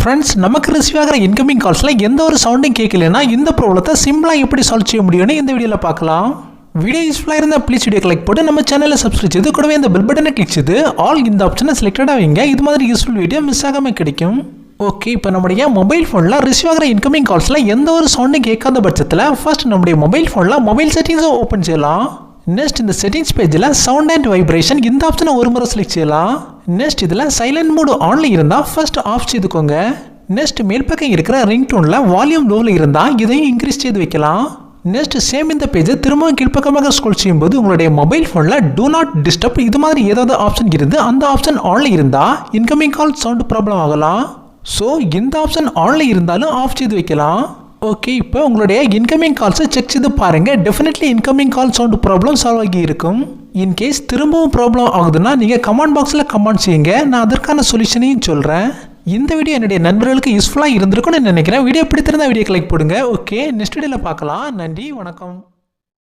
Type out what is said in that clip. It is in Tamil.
ஃப்ரெண்ட்ஸ், நமக்கு ரிசீவ் ஆகிற இன்கமிங் கால்ஸில் எந்த ஒரு சவுண்டும் கேட்கலன்னா இந்த ப்ராப்ளத்தை சிம்பிளாக எப்படி சால்வ் செய்ய முடியும்னு இந்த வீடியோவில் பார்க்கலாம். வீடியோ யூஸ்ஃபுல்லாக இருந்தால் ப்ளீஸ் வீடியோ லைக் போட்டு நம்ம சேனலை சப்ஸ்கிரைப் செய்து கூடவே இந்த பெல் பட்டனை கிளிக் செய்து ஆல் இந்த ஆப்ஷனை செலக்டடாக வைங்க. இது மாதிரி யூஸ்ஃபுல் வீடியோ மிஸ் ஆகாமல் கிடைக்கும். ஓகே, இப்போ நம்முடைய மொபைல் ஃபோனில் ரிசீவ் ஆகிற இன்கமிங் கால்ஸில் எந்த ஒரு சவுண்டும் கேட்காத பட்சத்தில் ஃபர்ஸ்ட் நம்முடைய மொபைல் ஃபோனில் மொபைல் செட்டிங்ஸை ஓப்பன் செய்யலாம். நெக்ஸ்ட் இந்த செட்டிங்ஸ் பேஜில் சவுண்ட் அண்ட் வைப்ரேஷன் இந்த ஆப்ஷனை ஒரு முறை செலக்ட் செய்யலாம். நெக்ஸ்ட் இதில் சைலண்ட் மோடு ஆனில் இருந்தால் ஃபர்ஸ்ட் ஆஃப் செய்துக்கோங்க. நெக்ஸ்ட் மேல் பக்கம் இருக்கிற ரிங் டோனில் வால்யூம் லோவில் இருந்தால் இதையும் இன்க்ரீஸ் செய்து வைக்கலாம். நெக்ஸ்ட் சேம் இந்த பேஜை திரும்பவும் கீழ்ப்பக்கமாக ஸ்க்ரோல் செய்யும்போது உங்களுடைய மொபைல் ஃபோனில் டூ நாட் டிஸ்டர்ப் இது மாதிரி ஏதாவது ஆப்ஷன் இருந்து அந்த ஆப்ஷன் ஆனில் இருந்தால் இன்கமிங் கால் சவுண்ட் ப்ராப்ளம் ஆகலாம். ஸோ இந்த ஆப்ஷன் ஆனில் இருந்தாலும் ஆஃப் செய்து வைக்கலாம். ஓகே, இப்போ உங்களுடைய இன்கமிங் கால்ஸை செக் செய்து பாருங்கள். டெஃபினெட்லி இன்கமிங் கால் சவுண்ட் ப்ராப்ளம் சால்வ் ஆகி இருக்கும். இன்கேஸ் திரும்பவும் ப்ராப்ளம் ஆகுதுன்னா நீங்கள் கமெண்ட் பாக்ஸில் கமெண்ட் செய்யுங்க, நான் அதற்கான சொல்யூஷனையும் சொல்கிறேன். இந்த வீடியோ என்னுடைய நண்பர்களுக்கு யூஸ்ஃபுல்லாக இருந்திருக்கும்னு நினைக்கிறேன். வீடியோ பிடித்திருந்தால் வீடியோக்கு லைக் போடுங்க. ஓகே, நெக்ஸ்ட் வீடியோவில் பார்க்கலாம். நன்றி, வணக்கம்.